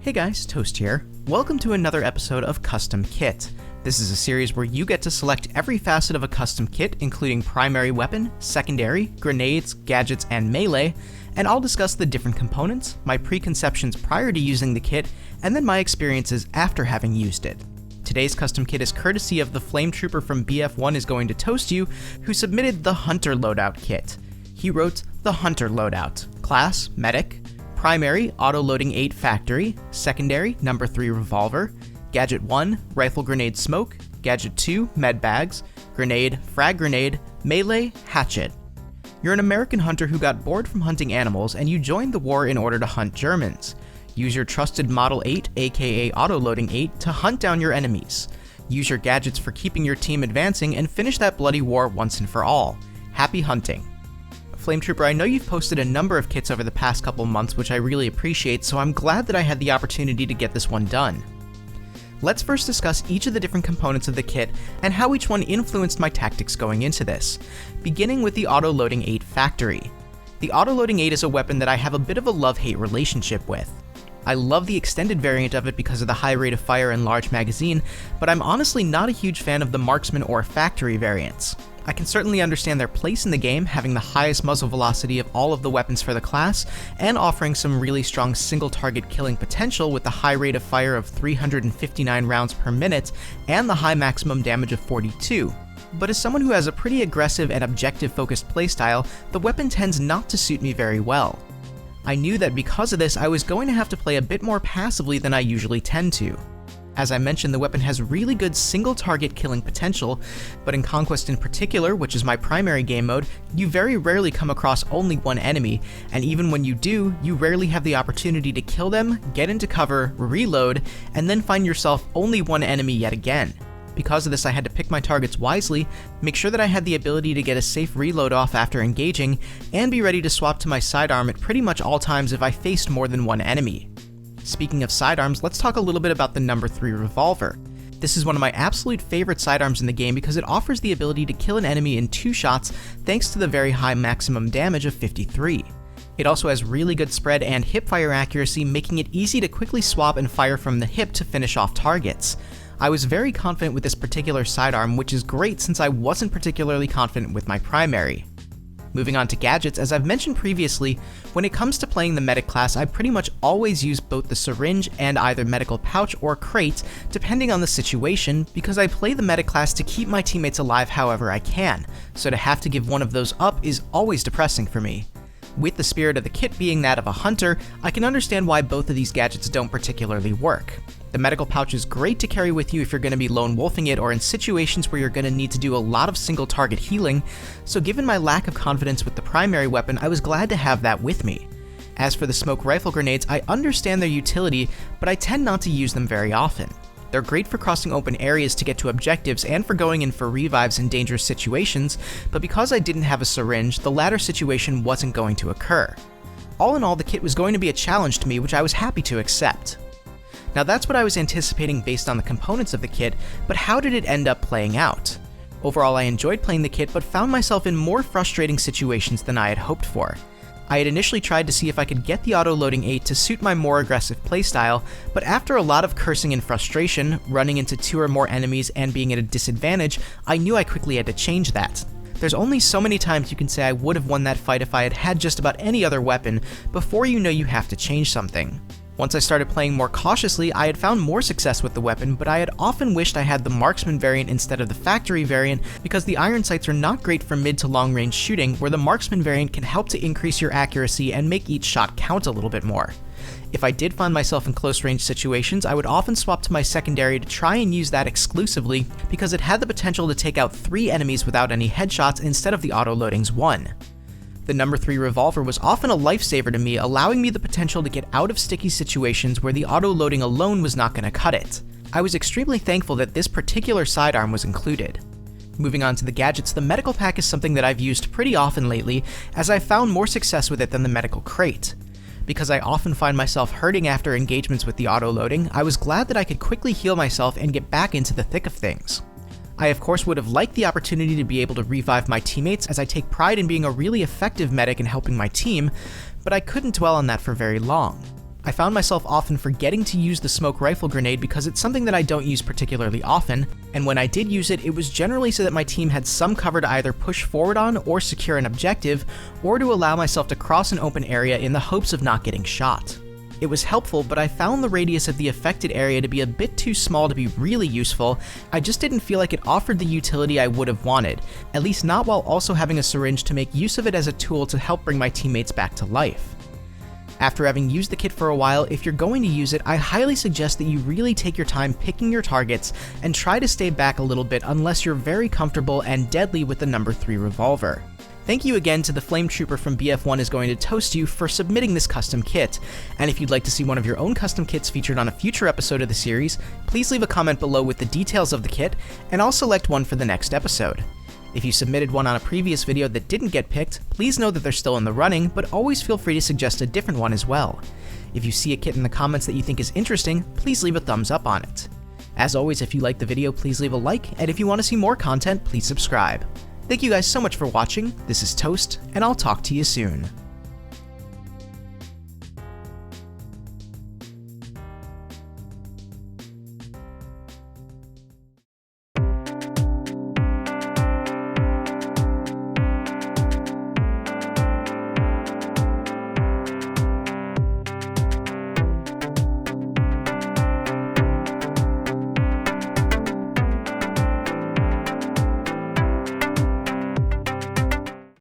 Hey guys, Toast here. Welcome to another episode of Custom Kit. This is a series where you get to select every facet of a custom kit, including primary weapon, secondary, grenades, gadgets, and melee, and I'll discuss the different components, my preconceptions prior to using the kit, and then my experiences after having used it. Today's custom kit is courtesy of the Flame Trooper from BF1 is going to toast you, who submitted the Hunter Loadout kit. He wrote the Hunter Loadout. Class, Medic. Primary, Autoloading 8 Factory. Secondary, number 3 Revolver. Gadget 1, Rifle Grenade Smoke. Gadget 2, Med Bags. Grenade, Frag Grenade. Melee, Hatchet. You're an American hunter who got bored from hunting animals and you joined the war in order to hunt Germans. Use your trusted Model 8, aka Autoloading 8, to hunt down your enemies. Use your gadgets for keeping your team advancing and finish that bloody war once and for all. Happy hunting. Flame Trooper, I know you've posted a number of kits over the past couple months, which I really appreciate, so I'm glad that I had the opportunity to get this one done. Let's first discuss each of the different components of the kit and how each one influenced my tactics going into this, beginning with the Autoloading 8 Factory. The Autoloading 8 is a weapon that I have a bit of a love-hate relationship with. I love the extended variant of it because of the high rate of fire and large magazine, but I'm honestly not a huge fan of the marksman or factory variants. I can certainly understand their place in the game, having the highest muzzle velocity of all of the weapons for the class, and offering some really strong single target killing potential with the high rate of fire of 359 rounds per minute, and the high maximum damage of 42. But as someone who has a pretty aggressive and objective focused playstyle, the weapon tends not to suit me very well. I knew that because of this, I was going to have to play a bit more passively than I usually tend to. As I mentioned, the weapon has really good single target killing potential, but in Conquest in particular, which is my primary game mode, you very rarely come across only one enemy, and even when you do, you rarely have the opportunity to kill them, get into cover, reload, and then find yourself only one enemy yet again. Because of this, I had to pick my targets wisely, make sure that I had the ability to get a safe reload off after engaging, and be ready to swap to my sidearm at pretty much all times if I faced more than one enemy. Speaking of sidearms, let's talk a little bit about the number 3 Revolver. This is one of my absolute favorite sidearms in the game because it offers the ability to kill an enemy in 2 shots thanks to the very high maximum damage of 53. It also has really good spread and hipfire accuracy, making it easy to quickly swap and fire from the hip to finish off targets. I was very confident with this particular sidearm, which is great since I wasn't particularly confident with my primary. Moving on to gadgets, as I've mentioned previously, when it comes to playing the medic class, I pretty much always use both the syringe and either medical pouch or crate, depending on the situation, because I play the medic class to keep my teammates alive however I can, so to have to give one of those up is always depressing for me. With the spirit of the kit being that of a hunter, I can understand why both of these gadgets don't particularly work. The medical pouch is great to carry with you if you're going to be lone wolfing it or in situations where you're going to need to do a lot of single target healing, so given my lack of confidence with the primary weapon, I was glad to have that with me. As for the smoke rifle grenades, I understand their utility, but I tend not to use them very often. They're great for crossing open areas to get to objectives and for going in for revives in dangerous situations, but because I didn't have a syringe, the latter situation wasn't going to occur. All in all, the kit was going to be a challenge to me, which I was happy to accept. Now that's what I was anticipating based on the components of the kit, but how did it end up playing out? Overall, I enjoyed playing the kit, but found myself in more frustrating situations than I had hoped for. I had initially tried to see if I could get the Autoloading 8 to suit my more aggressive playstyle, but after a lot of cursing and frustration, running into 2 or more enemies and being at a disadvantage, I knew I quickly had to change that. There's only so many times you can say I would have won that fight if I had had just about any other weapon before you know you have to change something. Once I started playing more cautiously, I had found more success with the weapon, but I had often wished I had the marksman variant instead of the factory variant because the iron sights are not great for mid to long range shooting, where the marksman variant can help to increase your accuracy and make each shot count a little bit more. If I did find myself in close range situations, I would often swap to my secondary to try and use that exclusively because it had the potential to take out 3 enemies without any headshots instead of the Autoloading's 1. The number 3 Revolver was often a lifesaver to me, allowing me the potential to get out of sticky situations where the auto-loading alone was not going to cut it. I was extremely thankful that this particular sidearm was included. Moving on to the gadgets, the medical pack is something that I've used pretty often lately, as I've found more success with it than the medical crate. Because I often find myself hurting after engagements with the auto-loading, I was glad that I could quickly heal myself and get back into the thick of things. I of course would have liked the opportunity to be able to revive my teammates, as I take pride in being a really effective medic and helping my team, but I couldn't dwell on that for very long. I found myself often forgetting to use the smoke rifle grenade because it's something that I don't use particularly often, and when I did use it, it was generally so that my team had some cover to either push forward on or secure an objective, or to allow myself to cross an open area in the hopes of not getting shot. It was helpful, but I found the radius of the affected area to be a bit too small to be really useful. I just didn't feel like it offered the utility I would have wanted, at least not while also having a syringe to make use of it as a tool to help bring my teammates back to life. After having used the kit for a while, if you're going to use it, I highly suggest that you really take your time picking your targets and try to stay back a little bit unless you're very comfortable and deadly with the number 3 revolver. Thank you again to the Flame Trooper from BF1 is going to toast you for submitting this custom kit, and if you'd like to see one of your own custom kits featured on a future episode of the series, please leave a comment below with the details of the kit, and I'll select one for the next episode. If you submitted one on a previous video that didn't get picked, please know that they're still in the running, but always feel free to suggest a different one as well. If you see a kit in the comments that you think is interesting, please leave a thumbs up on it. As always, if you liked the video, please leave a like, and if you want to see more content, please subscribe. Thank you guys so much for watching, this is Toast, and I'll talk to you soon.